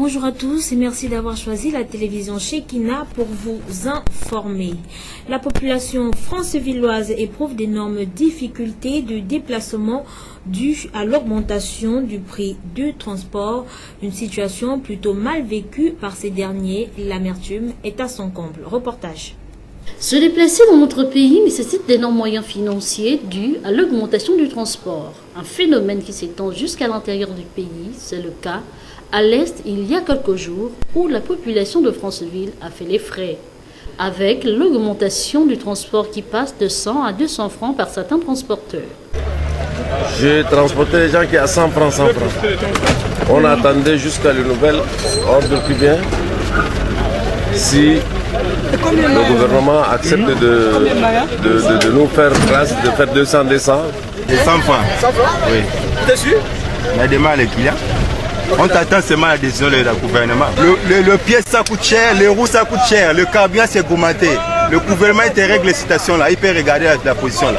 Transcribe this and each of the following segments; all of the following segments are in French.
Bonjour à tous et merci d'avoir choisi la télévision Shekina pour vous informer. La population francevilloise éprouve d'énormes difficultés de déplacement dues à l'augmentation du prix du transport, une situation plutôt mal vécue par ces derniers. L'amertume est à son comble. Reportage. Se déplacer dans notre pays nécessite d'énormes moyens financiers dus à l'augmentation du transport. Un phénomène qui s'étend jusqu'à l'intérieur du pays, c'est le cas à l'Est il y a quelques jours où la population de Franceville a fait les frais. Avec l'augmentation du transport qui passe de 100 à 200 francs par certains transporteurs. J'ai transporté les gens qui à 100 francs, 100 francs. On attendait jusqu'à les nouvelles ordres qui viennent. Si le gouvernement accepte de nous faire grâce, de faire 200. 200 francs. 100 francs. Oui. T'es sûr? Mais demain les clients. On t'attend seulement la décision du gouvernement. Le pied ça coûte cher, les roues ça coûte cher, le carburant c'est augmenté. Le gouvernement il te règle les situations là, il peut regarder la position là.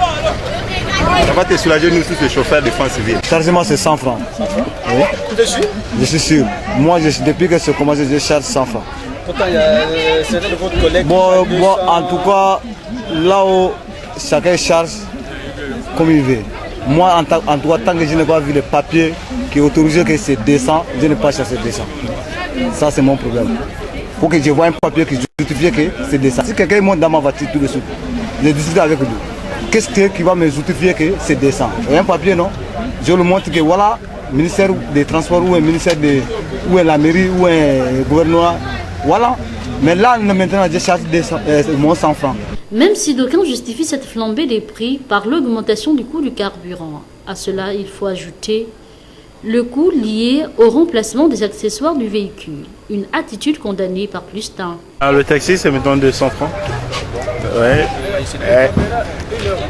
Ça va te soulager nous tous les chauffeurs de Franceville. Chargement c'est 100 francs. Oui. Tu es sûr? Je suis sûr. Moi depuis que j'ai commencé je charge 100 francs. Pourtant il y a certains de votre collègue. Bon, en tout cas, là où chacun charge comme il veut. Moi, en tout cas, tant que je n'ai pas vu le papier qui autorise que c'est 200, je n'ai pas cherché 200. Ça, c'est mon problème. Il faut que je vois un papier qui justifie que c'est 200. Si quelqu'un monte dans ma voiture tout de suite, je discute avec lui. Qu'est-ce qui va me justifier que c'est 200? Un papier, non? Je lui montre que voilà, ministère des Transports ou un ministère de ou la mairie ou un gouvernement. Voilà. Mais là, maintenant, je cherche 100 francs. Même si d'aucuns justifient cette flambée des prix par l'augmentation du coût du carburant, à cela il faut ajouter le coût lié au remplacement des accessoires du véhicule, une attitude condamnée par plus d'un. Le taxi, c'est maintenant 200 francs. Ouais.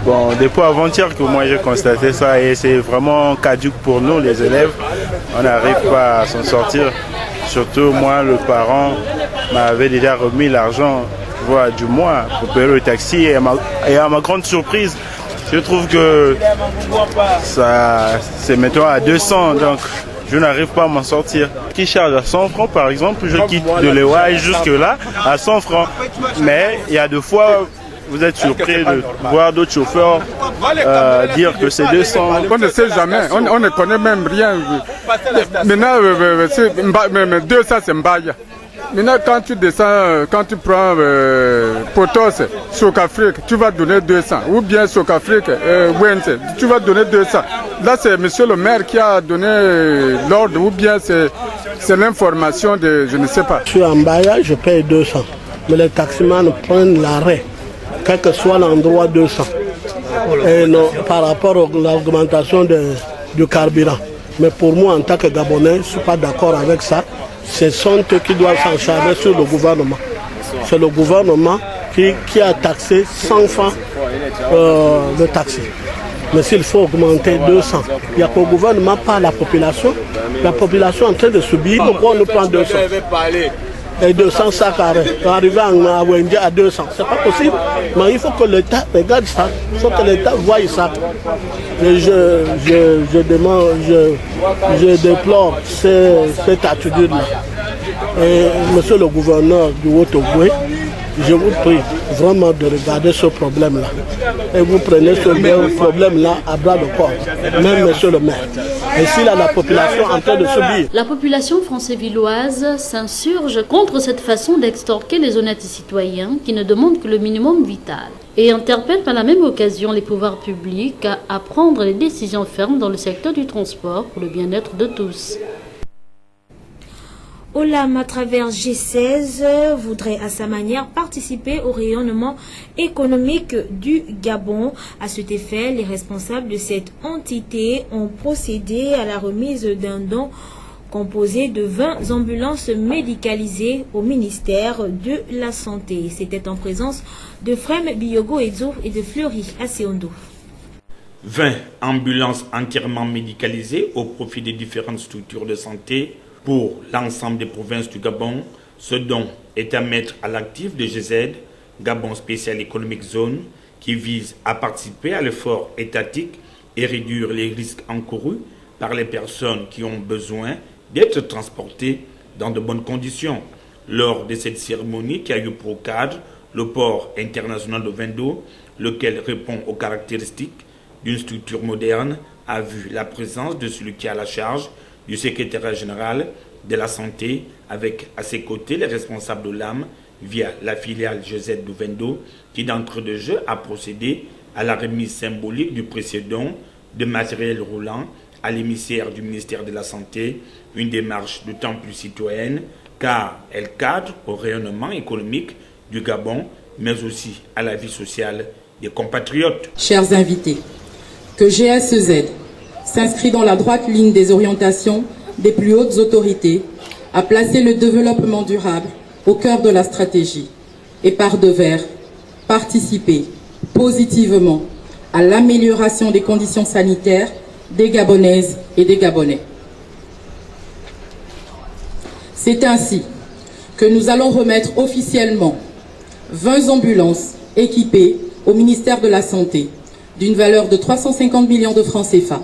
Bon, depuis avant-hier que moi j'ai constaté ça et c'est vraiment caduc pour nous les élèves. On n'arrive pas à s'en sortir. Surtout moi, le parent m'avait déjà remis l'argent du mois pour payer le taxi et à ma grande surprise, je trouve que ça c'est maintenant à 200, donc je n'arrive pas à m'en sortir. Qui charge à 100 francs par exemple, je quitte de l'Ewaï jusque là à 100 francs. Mais il y a 2 fois, vous êtes surpris de voir d'autres chauffeurs dire que c'est 200. On ne sait jamais, on ne connaît même rien. Maintenant, 200 c'est Mbaya. Maintenant, quand tu descends, quand tu prends Potos, Socafrique, tu vas donner 200. Ou bien Socafrique, Wense, tu vas donner 200. Là, c'est monsieur le maire qui a donné l'ordre, ou bien c'est l'information de, je ne sais pas. Je suis en Mbaya, je paye 200. Mais les taximans prennent l'arrêt, quel que soit l'endroit 200. Et non, par rapport à l'augmentation du carburant. Mais pour moi, en tant que Gabonais, je ne suis pas d'accord avec ça. Ce sont eux qui doivent s'en charger sur le gouvernement. C'est le gouvernement qui a taxé 100 francs de taxi. Mais s'il faut augmenter 200, il n'y a pas le gouvernement, pas la population. La population est en train de subir, pourquoi on nous prend 200 et 200 sacs à arriver à Wendy à 200. C'est pas possible. Mais il faut que l'État regarde ça. Il faut que l'État voie ça. Et je demande, je déplore cette attitude-là. Et monsieur le gouverneur du Haut-Ogooué, je vous prie vraiment de regarder ce problème-là. Et vous prenez ce problème-là à bras de corps, même monsieur le maire. Et s'il y a la population en train de subir. La population francevilloise s'insurge contre cette façon d'extorquer les honnêtes citoyens qui ne demandent que le minimum vital. Et interpelle par la même occasion les pouvoirs publics à prendre les décisions fermes dans le secteur du transport pour le bien-être de tous. Olam, à travers G16, voudrait à sa manière participer au rayonnement économique du Gabon. À cet effet, les responsables de cette entité ont procédé à la remise d'un don composé de 20 ambulances médicalisées au ministère de la Santé. C'était en présence de Frem Biyogo Edzo et de Fleury Aseondo. 20 ambulances entièrement médicalisées au profit des différentes structures de santé pour l'ensemble des provinces du Gabon. Ce don est à mettre à l'actif de GZ, Gabon Spécial Economic Zone, qui vise à participer à l'effort étatique et réduire les risques encourus par les personnes qui ont besoin d'être transportées dans de bonnes conditions. Lors de cette cérémonie qui a eu pour cadre le port international de Vendo, lequel répond aux caractéristiques d'une structure moderne, a vu la présence de celui qui a la charge du secrétariat général de la santé, avec à ses côtés les responsables de l'âme via la filiale GZ de Vendo, qui d'entrée de jeu a procédé à la remise symbolique du précédent de matériel roulant à l'émissaire du ministère de la Santé, une démarche d'autant plus citoyenne car elle cadre au rayonnement économique du Gabon, mais aussi à la vie sociale des compatriotes. Chers invités, que GSEZ s'inscrit dans la droite ligne des orientations des plus hautes autorités à placer le développement durable au cœur de la stratégie et par devers participer positivement à l'amélioration des conditions sanitaires des Gabonaises et des Gabonais. C'est ainsi que nous allons remettre officiellement 20 ambulances équipées au ministère de la Santé d'une valeur de 350 millions de francs CFA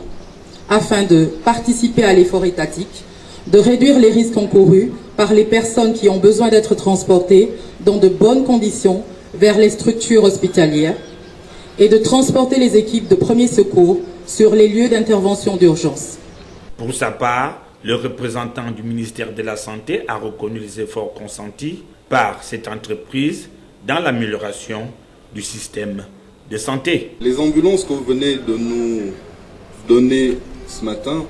afin de participer à l'effort étatique, de réduire les risques encourus par les personnes qui ont besoin d'être transportées dans de bonnes conditions vers les structures hospitalières et de transporter les équipes de premiers secours sur les lieux d'intervention d'urgence. Pour sa part, le représentant du ministère de la Santé a reconnu les efforts consentis par cette entreprise dans l'amélioration du système de santé. Les ambulances que vous venez de nous donner ce matin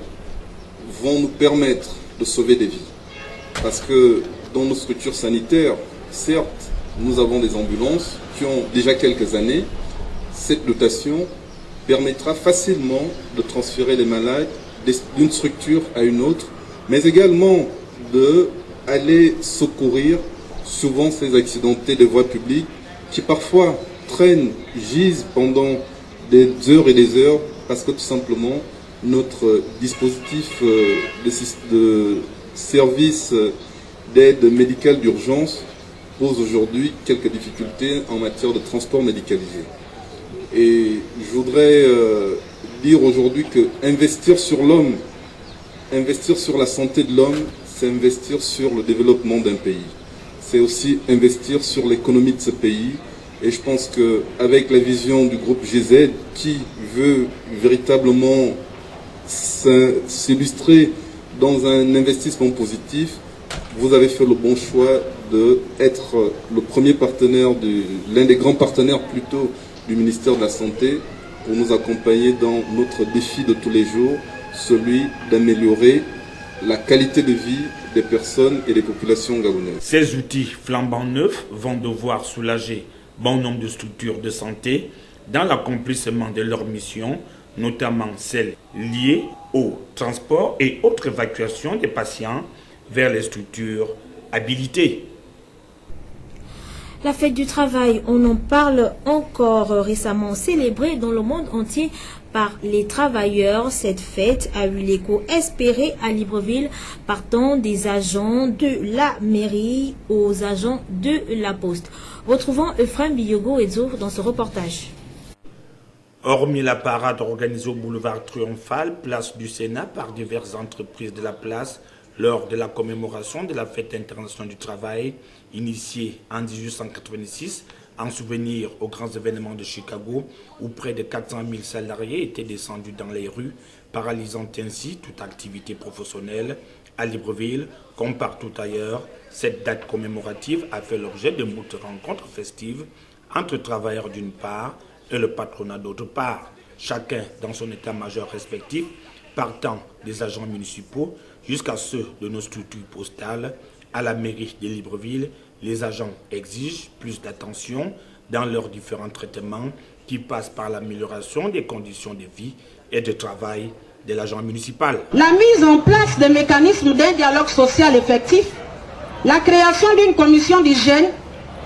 vont nous permettre de sauver des vies. Parce que dans nos structures sanitaires, certes, nous avons des ambulances qui ont déjà quelques années. Cette dotation permettra facilement de transférer les malades d'une structure à une autre, mais également d'aller secourir souvent ces accidentés de voies publiques qui parfois gisent pendant des heures et des heures parce que tout simplement notre dispositif de service d'aide médicale d'urgence pose aujourd'hui quelques difficultés en matière de transport médicalisé. Et je voudrais dire aujourd'hui que investir sur l'homme, investir sur la santé de l'homme, c'est investir sur le développement d'un pays. C'est aussi investir sur l'économie de ce pays. Et je pense qu'avec la vision du groupe GZ qui veut véritablement s'illustrer dans un investissement positif, vous avez fait le bon choix d'être le premier partenaire, l'un des grands partenaires plutôt du ministère de la Santé pour nous accompagner dans notre défi de tous les jours, celui d'améliorer la qualité de vie des personnes et des populations gabonaises. Ces outils flambant neufs vont devoir soulager bon nombre de structures de santé dans l'accomplissement de leurs missions, notamment celles liées au transport et autres évacuations des patients vers les structures habilitées. La fête du travail, on en parle encore récemment célébrée dans le monde entier par les travailleurs. Cette fête a eu l'écho espéré à Libreville, partant des agents de la mairie aux agents de la poste. Retrouvons Euphrem Biyogo Edzo dans ce reportage. Hormis la parade organisée au boulevard Triomphal, place du Sénat par diverses entreprises de la place, lors de la commémoration de la fête internationale du travail, initiée en 1886, en souvenir aux grands événements de Chicago, où près de 400 000 salariés étaient descendus dans les rues, paralysant ainsi toute activité professionnelle. À Libreville, comme partout ailleurs, cette date commémorative a fait l'objet de moult rencontres festives entre travailleurs d'une part et le patronat d'autre part, chacun dans son état-major respectif, partant des agents municipaux jusqu'à ceux de nos structures postales. À la mairie de Libreville, les agents exigent plus d'attention dans leurs différents traitements qui passent par l'amélioration des conditions de vie et de travail de l'agent municipal. La mise en place des mécanismes d'un dialogue social effectif, la création d'une commission d'hygiène,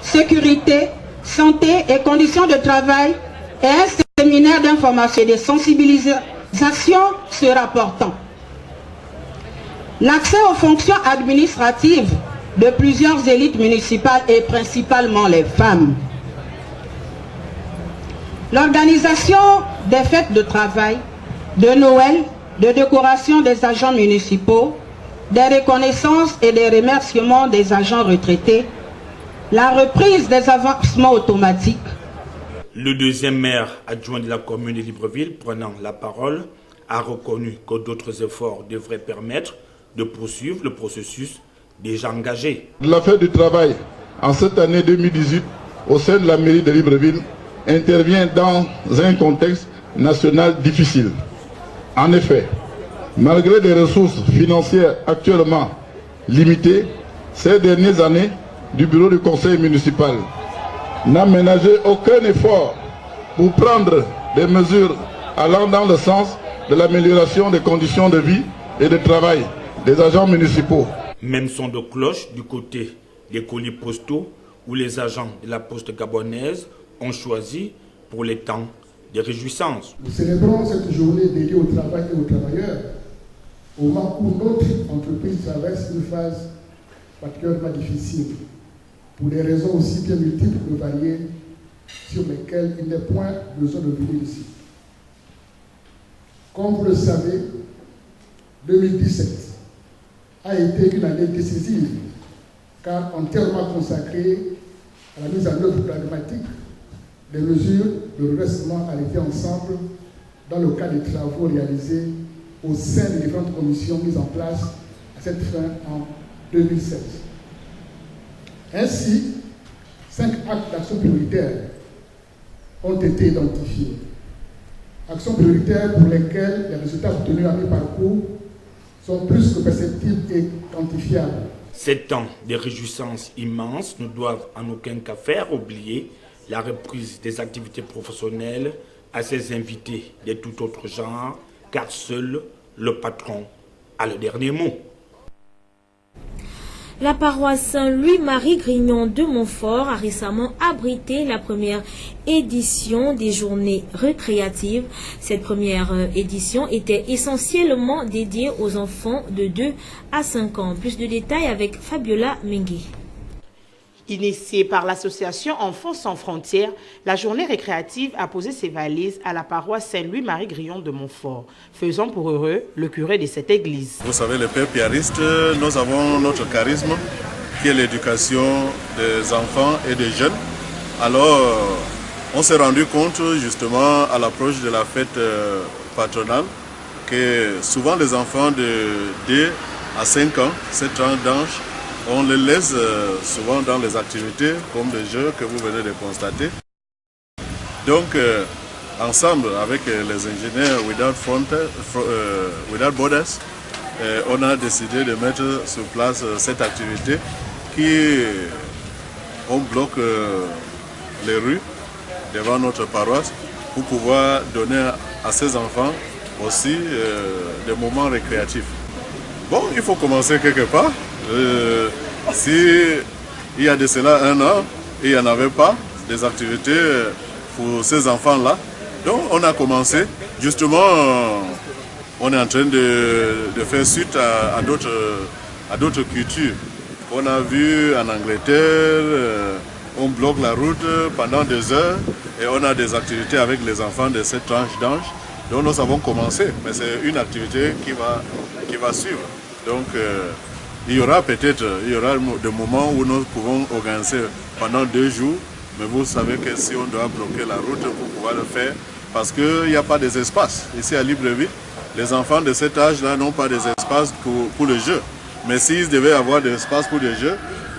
sécurité, santé et conditions de travail et un séminaire d'information et de sensibilisation sera important. L'accès aux fonctions administratives de plusieurs élites municipales et principalement les femmes. L'organisation des fêtes de travail, de Noël, de décoration des agents municipaux, des reconnaissances et des remerciements des agents retraités, la reprise des avancements automatiques. Le deuxième maire adjoint de la commune de Libreville, prenant la parole, a reconnu que d'autres efforts devraient permettre de poursuivre le processus déjà engagé. La fête du travail en cette année 2018 au sein de la mairie de Libreville intervient dans un contexte national difficile. En effet, malgré des ressources financières actuellement limitées, ces dernières années, du bureau du conseil municipal n'a ménagé aucun effort pour prendre des mesures allant dans le sens de l'amélioration des conditions de vie et de travail des agents municipaux. Même son de cloche du côté des colis postaux où les agents de la poste gabonaise ont choisi pour les temps de réjouissance. Nous célébrons cette journée dédiée au travail et aux travailleurs au moment où notre entreprise traverse une phase particulièrement difficile pour des raisons aussi bien multiples que variées sur lesquelles il n'est point besoin de venir ici. Comme vous le savez, 2017 a été une année décisive car entièrement consacrée à la mise en œuvre pragmatique des mesures de redressement arrêtées ensemble dans le cadre des travaux réalisés au sein des différentes commissions mises en place à cette fin en 2016. Ainsi, 5 actes d'action prioritaires ont été identifiés. Actions prioritaires pour lesquelles les résultats obtenus à mi-parcours sont plus que perceptibles et quantifiables. Ces temps de réjouissance immenses ne doivent en aucun cas faire oublier la reprise des activités professionnelles à ses invités de tout autre genre, car seul le patron a le dernier mot. La paroisse Saint-Louis-Marie-Grignon de Montfort a récemment abrité la première édition des journées récréatives. Cette première édition était essentiellement dédiée aux enfants de 2 à 5 ans. Plus de détails avec Fabiola Mengue. Initiée par l'association Enfants sans frontières, la journée récréative a posé ses valises à la paroisse Saint-Louis-Marie-Grignon de Montfort, faisant pour heureux le curé de cette église. Vous savez, les pères piaristes, nous avons notre charisme qui est l'éducation des enfants et des jeunes. Alors, on s'est rendu compte justement à l'approche de la fête patronale que souvent les enfants de 2 à 5 ans, 7 ans d'âge, on les laisse souvent dans les activités comme les jeux que vous venez de constater. Donc, ensemble avec les ingénieurs Without Borders, on a décidé de mettre sur place cette activité qui, on bloque les rues devant notre paroisse pour pouvoir donner à ces enfants aussi des moments récréatifs. Bon, il faut commencer quelque part. Si il y a de cela 1 an, il n'y en avait pas des activités pour ces enfants-là. Donc on a commencé. Justement, on est en train de faire suite à d'autres cultures. On a vu en Angleterre, on bloque la route pendant 2 heures et on a des activités avec les enfants de cette tranche d'âge. Donc nous avons commencé, mais c'est une activité qui va suivre. Donc il y aura peut-être des moments où nous pouvons organiser pendant 2 jours, mais vous savez que si on doit bloquer la route pour pouvoir le faire, parce qu'il n'y a pas des espaces. Ici à Libreville, les enfants de cet âge-là n'ont pas des espaces pour le jeu. Mais s'ils devaient avoir des espaces pour le jeu,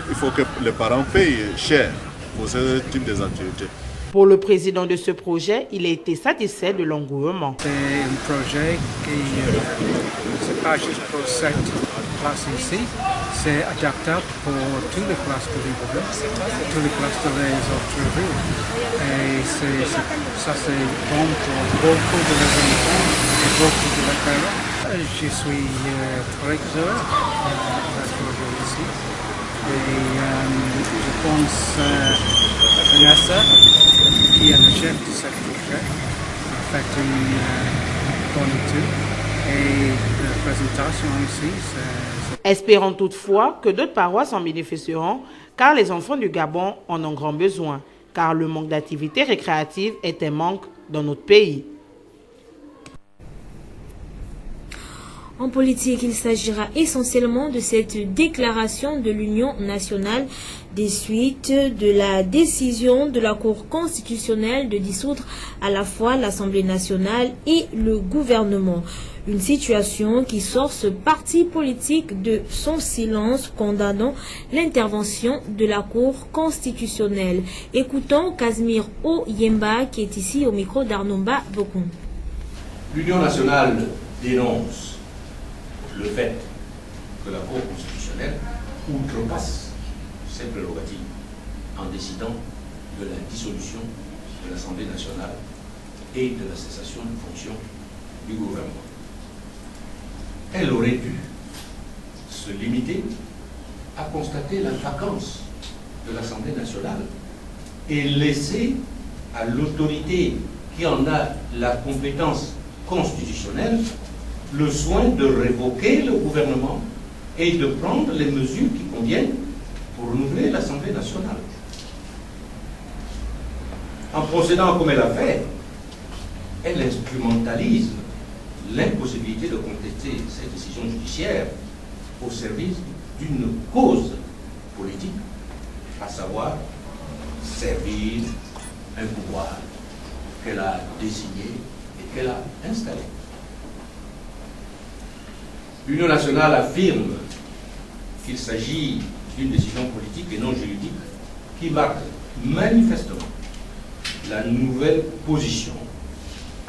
il faut que les parents payent cher pour ce type d'activités. Pour le président de ce projet, il a été satisfait de l'engouement. C'est un projet qui c'est pas juste pour cette classe ici, c'est adaptable pour toutes les classes de Libreville, toutes les classes de les autres villes. Et ça c'est bon pour beaucoup de les enfants et beaucoup de les parents. Je suis très heureux d'être ici. Et je pense Vanessa, qui est le chef de ce projet, a fait une bonne étude et la présentation ici. Espérons toutefois que d'autres paroisses en bénéficieront, car les enfants du Gabon en ont grand besoin, car le manque d'activités récréatives est un manque dans notre pays. En politique, il s'agira essentiellement de cette déclaration de l'Union nationale des suites de la décision de la Cour constitutionnelle de dissoudre à la fois l'Assemblée nationale et le gouvernement. Une situation qui sort ce parti politique de son silence condamnant l'intervention de la Cour constitutionnelle. Écoutons Casimir Oyemba qui est ici au micro d'Arnomba Bokun. L'Union nationale dénonce le fait que la Cour constitutionnelle outrepasse ses prérogatives en décidant de la dissolution de l'Assemblée nationale et de la cessation de fonction du gouvernement. Elle aurait dû se limiter à constater la vacance de l'Assemblée nationale et laisser à l'autorité qui en a la compétence constitutionnelle le soin de révoquer le gouvernement et de prendre les mesures qui conviennent pour renouveler l'Assemblée nationale. En procédant comme elle a fait, elle instrumentalise l'impossibilité de contester cette décision judiciaire au service d'une cause politique, à savoir servir un pouvoir qu'elle a désigné et qu'elle a installé. L'Union nationale affirme qu'il s'agit d'une décision politique et non juridique qui marque manifestement la nouvelle position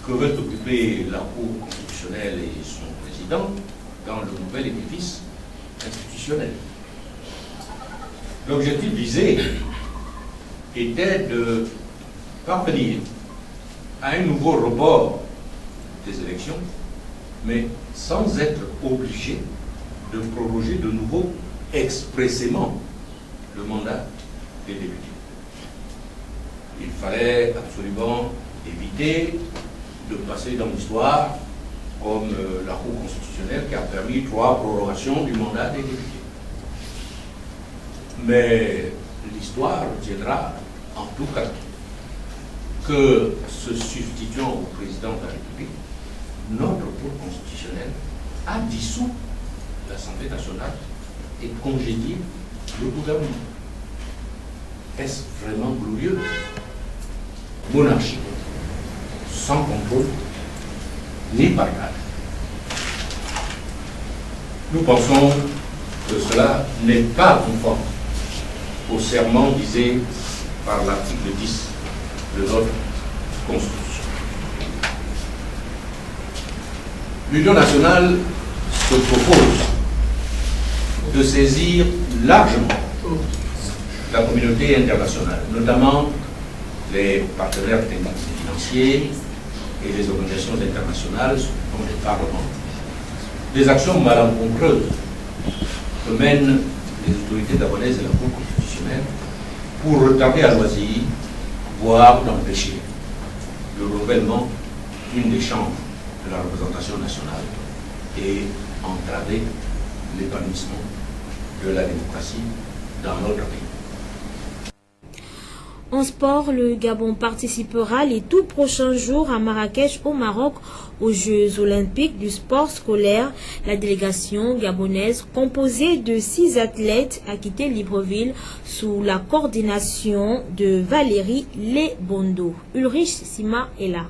que veut occuper la Cour constitutionnelle et son président dans le nouvel édifice institutionnel. L'objectif visé était de parvenir à un nouveau report des élections, mais sans être obligé de proroger de nouveau expressément le mandat des députés. Il fallait absolument éviter de passer dans l'histoire comme la Cour constitutionnelle qui a permis 3 prorogations du mandat des députés. Mais l'histoire retiendra en tout cas que, se substituant au président de la République, notre Cour constitutionnelle a dissous l'Assemblée nationale et congédié le gouvernement. Est-ce vraiment glorieux? Monarchie, sans contrôle ni partage. Nous pensons que cela n'est pas conforme au serment visé par l'article 10 de notre Constitution. L'Union nationale se propose de saisir largement la communauté internationale, notamment les partenaires techniques et financiers et les organisations internationales, dont les parlements, des actions malencontreuses que mènent les autorités gabonaises et la Cour constitutionnelle pour retarder à loisir, voire d'empêcher le renouvellement d'une des chambres de la représentation nationale et entraver l'épanouissement de la démocratie dans notre pays. En sport, le Gabon participera les tout prochains jours à Marrakech au Maroc aux Jeux olympiques du sport scolaire. La délégation gabonaise, composée de 6 athlètes, a quitté Libreville sous la coordination de Valérie Lebondo. Ulrich Sima est là.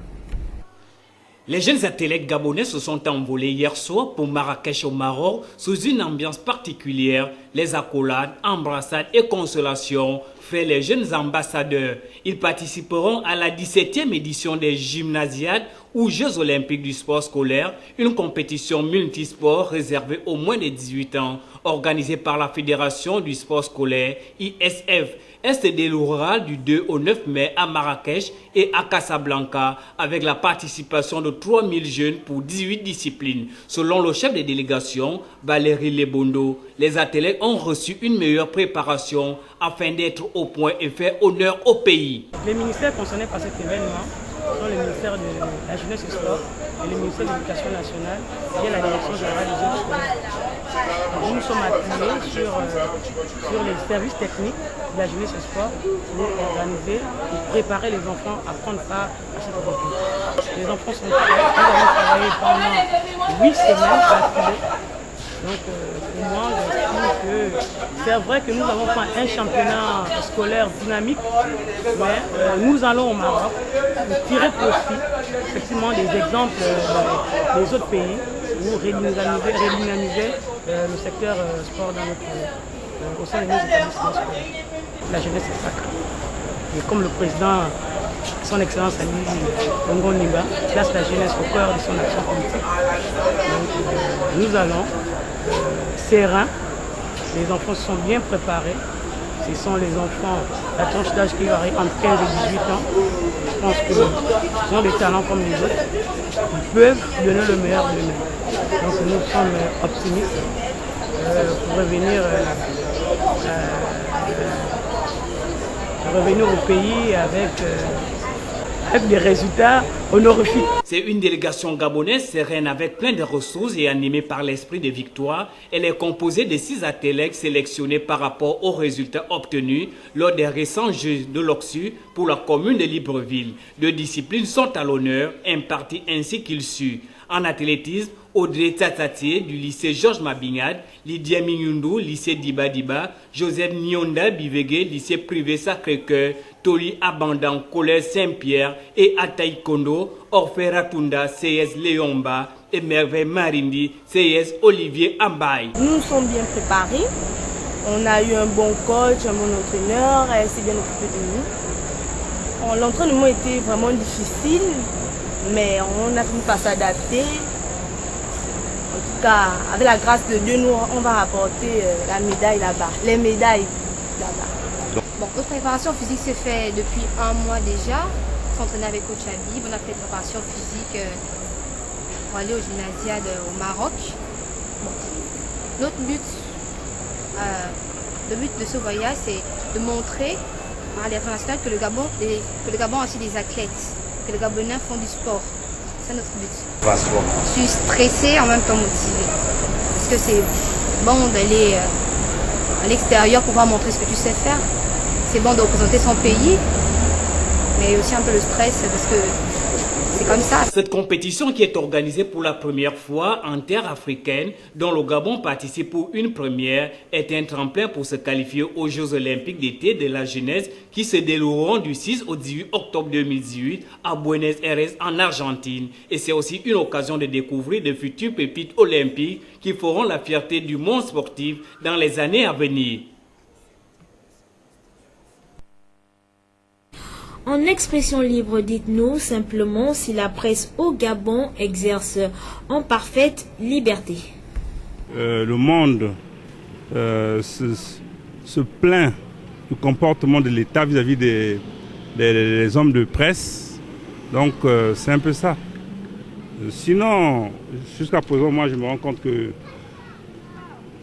Les jeunes athlètes gabonais se sont envolés hier soir pour Marrakech au Maroc sous une ambiance particulière. Les accolades, embrassades et consolations fait les jeunes ambassadeurs. Ils participeront à la 17e édition des Gymnasiades ou Jeux olympiques du sport scolaire, une compétition multisport réservée aux moins de 18 ans, organisée par la Fédération du sport scolaire, ISF. Elle se déroulera du 2 au 9 mai à Marrakech et à Casablanca avec la participation de 3000 jeunes pour 18 disciplines. Selon le chef de délégation, Valérie Lebondo, les athlètes ont reçu une meilleure préparation afin d'être au point et faire honneur au pays. Les ministères concernés par cet événement sont le ministère de la Jeunesse et Sport et le ministère de l'Éducation nationale et la Direction générale des jeunes scolaires. Nous nous sommes appuyés sur les services techniques de la Jeunesse et Sport pour organiser et préparer les enfants à prendre part à cette rencontre. Les enfants sont prêts. Nous avons travaillé pendant 8 semaines d'affilée. Donc pour moi, j'estime que c'est vrai que nous avons fait un championnat scolaire dynamique, mais nous allons au Maroc pour tirer profit effectivement des exemples des autres pays où redynamiser le secteur sport dans notre pays, au sein de nos établissements scolaires. La jeunesse est sacrée. Et comme le président, son excellence Ali Bongo Ondimba, place la jeunesse au cœur de son action politique. Donc, nous allons sereins, les enfants sont bien préparés. Ce sont les enfants, la tranche d'âge qui varie entre 15 et 18 ans. Je pense qu'ils ont des talents comme les autres. Ils peuvent donner le meilleur d'eux-mêmes. Donc nous sommes optimistes pour revenir au pays avec des résultats honorifiques. C'est une délégation gabonaise sereine avec plein de ressources et animée par l'esprit de victoire. Elle est composée de 6 athlètes sélectionnés par rapport aux résultats obtenus lors des récents Jeux de l'Oxu pour la commune de Libreville. 2 disciplines sont à l'honneur, imparties ainsi qu'il suit. En athlétisme, Audrey Tatatier du lycée Georges Mabingad, Lydia Mignundou, lycée Diba Diba, Joseph Nyonda Bivege, lycée privé Sacré-Cœur, Toli Abandan, collège Saint-Pierre et Ataï Kondo, Orphée Ratunda, CS Léomba et Merveille Marindi, CS Olivier Ambaye. Nous nous sommes bien préparés. On a eu un bon coach, un bon entraîneur, elle s'est bien occupée de nous. L'entraînement était vraiment difficile, mais on a fini par s'adapter. En tout cas, avec la grâce de Dieu, nous, on va rapporter la médaille là-bas, les médailles là-bas. Bon, notre préparation physique s'est faite depuis 1 mois déjà. On s'entraînait avec coach Habib, on a fait une préparation physique pour aller au gymnasiade au Maroc. Bon. Notre but, le but de ce voyage, c'est de montrer à l'international que le Gabon a aussi des athlètes, que les Gabonais font du sport. C'est notre but. Je suis stressée, en même temps motivée. Parce que c'est bon d'aller à l'extérieur pour pouvoir montrer ce que tu sais faire. C'est bon de représenter son pays, mais aussi un peu le stress parce que c'est comme ça. Cette compétition qui est organisée pour la première fois en terre africaine, dont le Gabon participe pour une première, est un tremplin pour se qualifier aux Jeux Olympiques d'été de la jeunesse qui se dérouleront du 6 au 18 octobre 2018 à Buenos Aires en Argentine. Et c'est aussi une occasion de découvrir de futures pépites olympiques qui feront la fierté du monde sportif dans les années à venir. En expression libre, dites-nous simplement si la presse au Gabon exerce en parfaite liberté. Le monde se plaint du comportement de l'État vis-à-vis des hommes de presse. Donc c'est un peu ça. Sinon, jusqu'à présent, moi je me rends compte que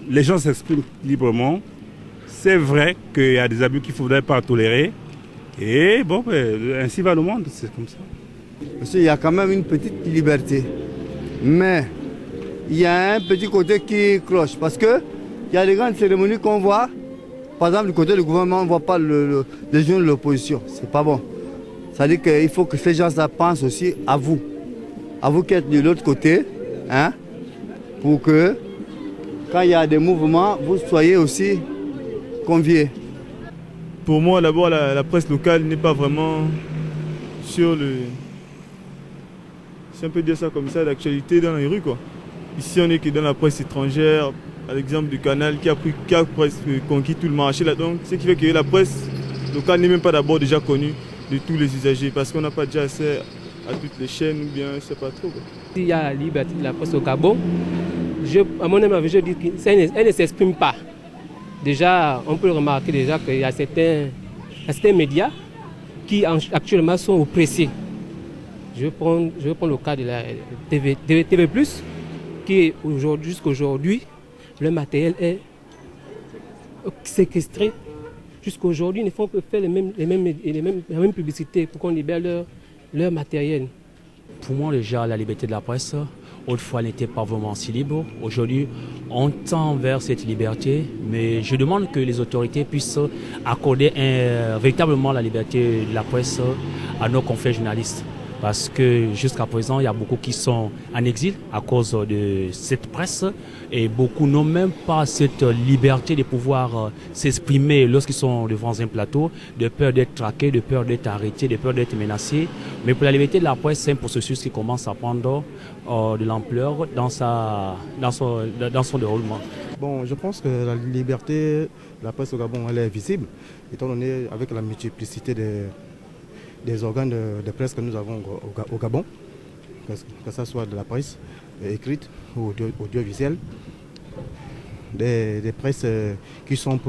les gens s'expriment librement. C'est vrai qu'il y a des abus qu'il ne faudrait pas tolérer. Et bon, ainsi va le monde, c'est comme ça. Parce qu'il y a quand même une petite liberté. Mais il y a un petit côté qui cloche. Parce qu'il y a des grandes cérémonies qu'on voit. Par exemple, du côté du gouvernement, on ne voit pas les jeunes de l'opposition. C'est pas bon. Ça veut dire qu'il faut que ces gens-là pensent aussi à vous. À vous qui êtes de l'autre côté. Hein, pour que, quand il y a des mouvements, vous soyez aussi conviés. Pour moi, d'abord, la presse locale n'est pas vraiment sur le... Si on peut dire ça comme ça, l'actualité dans les rues, quoi. Ici, on est que dans la presse étrangère, à l'exemple du Canal, qui a presque conquis tout le marché là-dedans. Ce qui fait que la presse locale n'est même pas d'abord déjà connue de tous les usagers, parce qu'on n'a pas déjà accès à toutes les chaînes, ou bien je ne sais pas trop, quoi. S'il y a la liberté de la presse au Gabon, à mon avis, je dis qu'elle ne s'exprime pas. Déjà, on peut remarquer déjà qu'il y a certains médias qui actuellement sont oppressés. Je vais prendre le cas de la TV+, qui jusqu'à aujourd'hui, le matériel est séquestré. Jusqu'à aujourd'hui, ils font faire les mêmes publicités pour qu'on libère leur matériel. Pour moi, déjà, la liberté de la presse, autrefois, elle n'était pas vraiment si libre. Aujourd'hui, on tend vers cette liberté, mais je demande que les autorités puissent accorder véritablement la liberté de la presse à nos confrères journalistes. parce que jusqu'à présent, il y a beaucoup qui sont en exil à cause de cette presse et beaucoup n'ont même pas cette liberté de pouvoir s'exprimer lorsqu'ils sont devant un plateau, de peur d'être traqués, de peur d'être arrêtés, de peur d'être menacés. Mais pour la liberté de la presse, c'est un processus qui commence à prendre de l'ampleur dans son déroulement. Bon, je pense que la liberté de la presse au Gabon, elle est visible, étant donné avec la multiplicité des organes de presse que nous avons au Gabon, que ce soit de la presse écrite ou audiovisuelle, des presses qui sont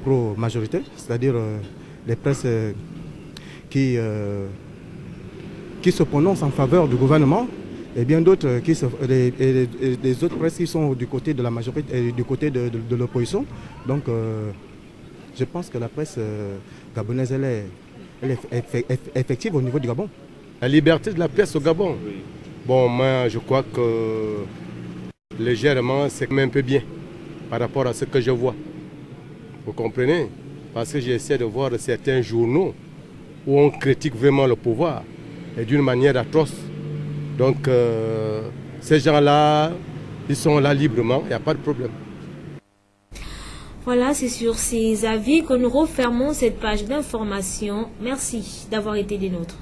pro-majorité, c'est-à-dire des presses qui se prononcent en faveur du gouvernement, et bien d'autres des autres presses qui sont du côté de la majorité et du côté de l'opposition. Donc je pense que la presse gabonaise, elle est effective au niveau du Gabon. La liberté de la presse au Gabon, bon, moi je crois que légèrement c'est quand même un peu bien par rapport à ce que je vois. Vous comprenez? Parce que j'essaie de voir certains journaux où on critique vraiment le pouvoir et d'une manière atroce. Donc ces gens-là, ils sont là librement, il n'y a pas de problème. Voilà, c'est sur ces avis que nous refermons cette page d'information. Merci d'avoir été des nôtres.